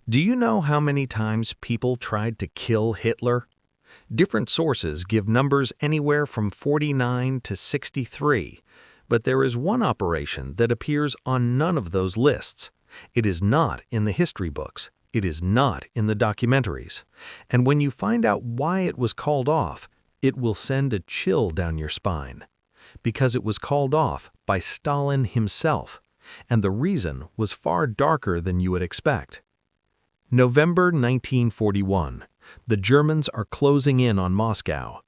Do you know how many times people tried to kill Hitler? Different sources give numbers anywhere from 49 to 63, but there is one operation that appears on none of those lists. It is not in the history books. It is not in the documentaries. And when you find out why it was called off, it will send a chill down your spine. Because it was called off by Stalin himself, and the reason was far darker than you would expect. November 1941. The Germans are closing in on Moscow.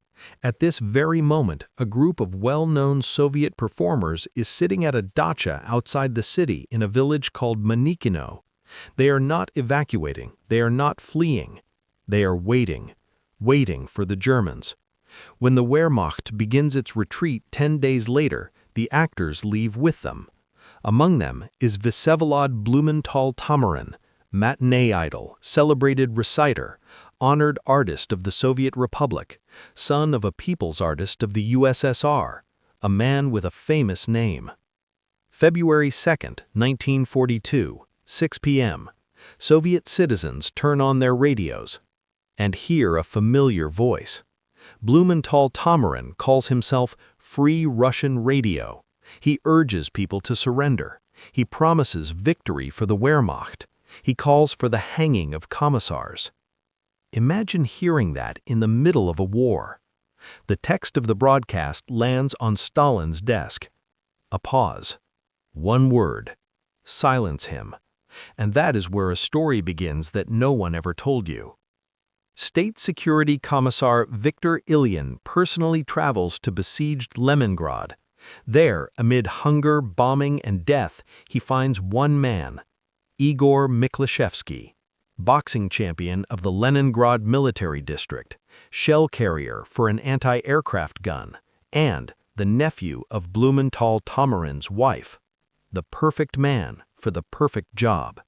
At this very moment, a group of well-known Soviet performers is sitting at a dacha outside the city in a village called Manikino. They are not evacuating, they are not fleeing. They are waiting for the Germans. When the Wehrmacht begins its retreat 10 days later, the actors leave with them. Among them is Vsevolod Blumenthal-Tamarin, matinee idol, celebrated reciter, honored artist of the Soviet Republic, son of a people's artist of the USSR, a man with a famous name. February 2, 1942, 6 p.m. Soviet citizens turn on their radios and hear a familiar voice. Blumenthal-Tamarin calls himself Free Russian Radio. He urges people to surrender. He promises victory for the Wehrmacht. He calls for the hanging of commissars. Imagine hearing that in the middle of a war. The text of the broadcast lands on Stalin's desk. A pause. One word. Silence him. And that is where a story begins that no one ever told you. State Security Commissar Viktor Ilyin personally travels to besieged Leningrad. There, amid hunger, bombing, and death, he finds one man, Igor Miklaszewski, boxing champion of the Leningrad Military District, shell carrier for an anti-aircraft gun, and the nephew of Blumenthal-Tamarin's wife. The perfect man for the perfect job.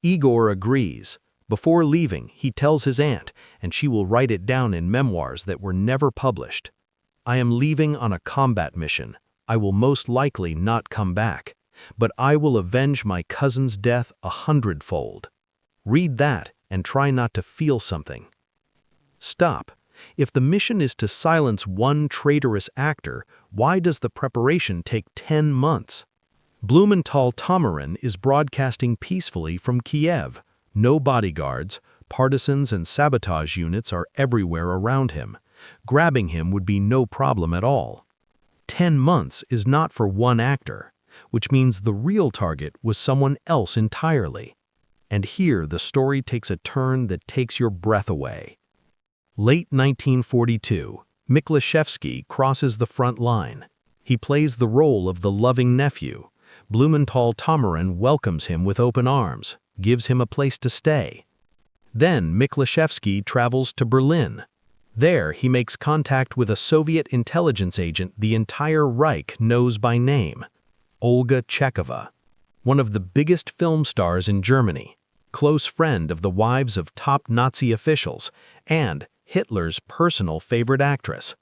Igor agrees. Before leaving, he tells his aunt, and she will write it down in memoirs that were never published. I am leaving on a combat mission. I will most likely not come back, but I will avenge my cousin's death 100-fold. Read that and try not to feel something. Stop. If the mission is to silence one traitorous actor, why does the preparation take 10 months? Blumenthal-Tamarin is broadcasting peacefully from Kiev. No bodyguards, partisans and sabotage units are everywhere around him. Grabbing him would be no problem at all. 10 months is not for one actor, which means the real target was someone else entirely. And here the story takes a turn that takes your breath away. Late 1942, Miklaszewski crosses the front line. He plays the role of the loving nephew. Blumenthal-Tamarin welcomes him with open arms, gives him a place to stay. Then Miklaszewski travels to Berlin. There he makes contact with a Soviet intelligence agent the entire Reich knows by name, Olga Chekhova, one of the biggest film stars in Germany, close friend of the wives of top Nazi officials, and Hitler's personal favorite actress.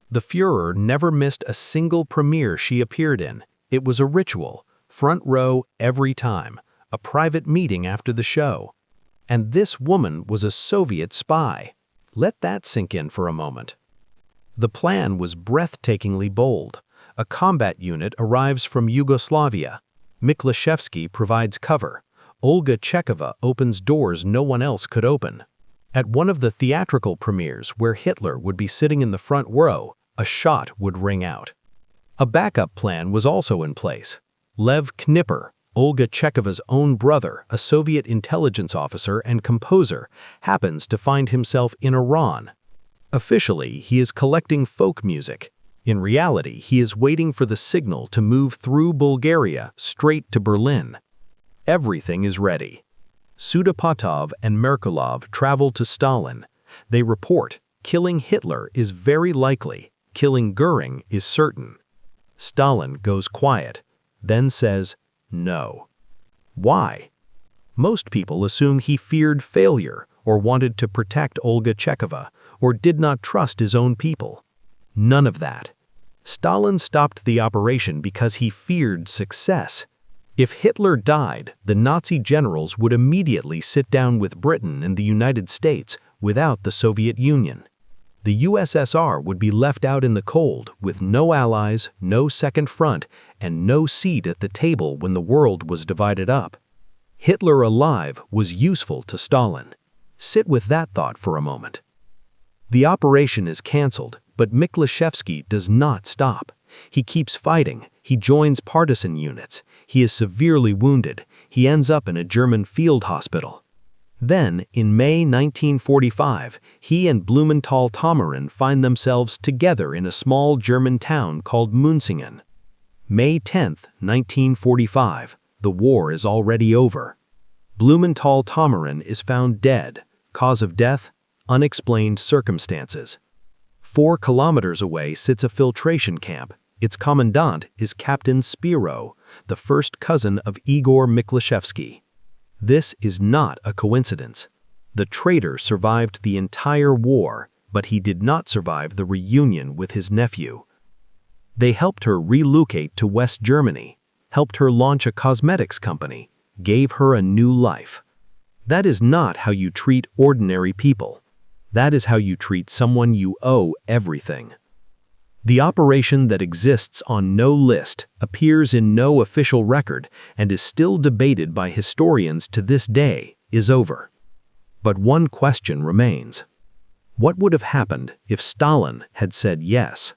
The Führer never missed a single premiere she appeared in. It was a ritual, front row every time, a private meeting after the show. And this woman was a Soviet spy. Let that sink in for a moment. The plan was breathtakingly bold. A combat unit arrives from Yugoslavia. Miklaszewski provides cover. Olga Chekhova opens doors no one else could open. At one of the theatrical premieres where Hitler would be sitting in the front row, a shot would ring out. A backup plan was also in place. Lev Knipper, Olga Chekhova's own brother, a Soviet intelligence officer and composer, happens to find himself in Iran. Officially, he is collecting folk music. In reality, he is waiting for the signal to move through Bulgaria straight to Berlin. Everything is ready. Sudoplatov and Merkulov travel to Stalin. They report, killing Hitler is very likely, killing Göring is certain. Stalin goes quiet, then says, no. Why? Most people assume he feared failure or wanted to protect Olga Chekhova or did not trust his own people. None of that. Stalin stopped the operation because he feared success. If Hitler died, the Nazi generals would immediately sit down with Britain and the United States without the Soviet Union. The USSR would be left out in the cold with no allies, no second front, and no seat at the table when the world was divided up. Hitler alive was useful to Stalin. Sit with that thought for a moment. The operation is cancelled, but Myklishevsky does not stop. He keeps fighting, he joins partisan units, he is severely wounded, he ends up in a German field hospital. Then, in May 1945, he and Blumenthal-Tomarin find themselves together in a small German town called Münsingen. May 10, 1945, the war is already over. Blumenthal-Tomarin is found dead. Cause of death? Unexplained circumstances. 4 kilometers away sits a filtration camp. Its commandant is Captain Spiro, the first cousin of Igor Myklishevsky. This is not a coincidence. The traitor survived the entire war, but he did not survive the reunion with his nephew. They helped her relocate to West Germany, helped her launch a cosmetics company, gave her a new life. That is not how you treat ordinary people. That is how you treat someone you owe everything. The operation that exists on no list, appears in no official record, and is still debated by historians to this day, is over. But one question remains. What would have happened if Stalin had said yes?